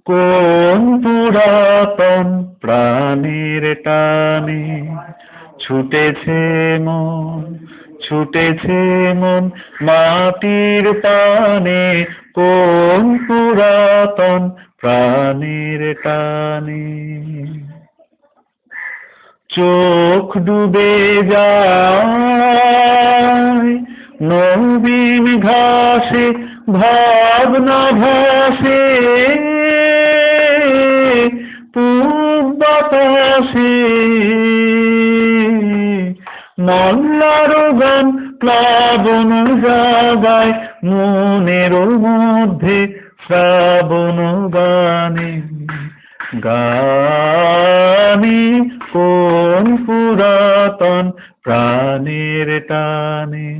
কোন পুরাতন প্রাণের টানে ছুটেছে মন, ছুটেছে মন মাটির টানে। কোন পুরাতন প্রাণের টানে চোখ ডুবে যায় নবীন ঘাসে, ভাবনা ভাসে পূব বাতাসে। মল্লার গান প্লাবন জাগায় মনের মধ্যে শ্রাবণ গানে গানে। কোন পুরাতন প্রাণের টানে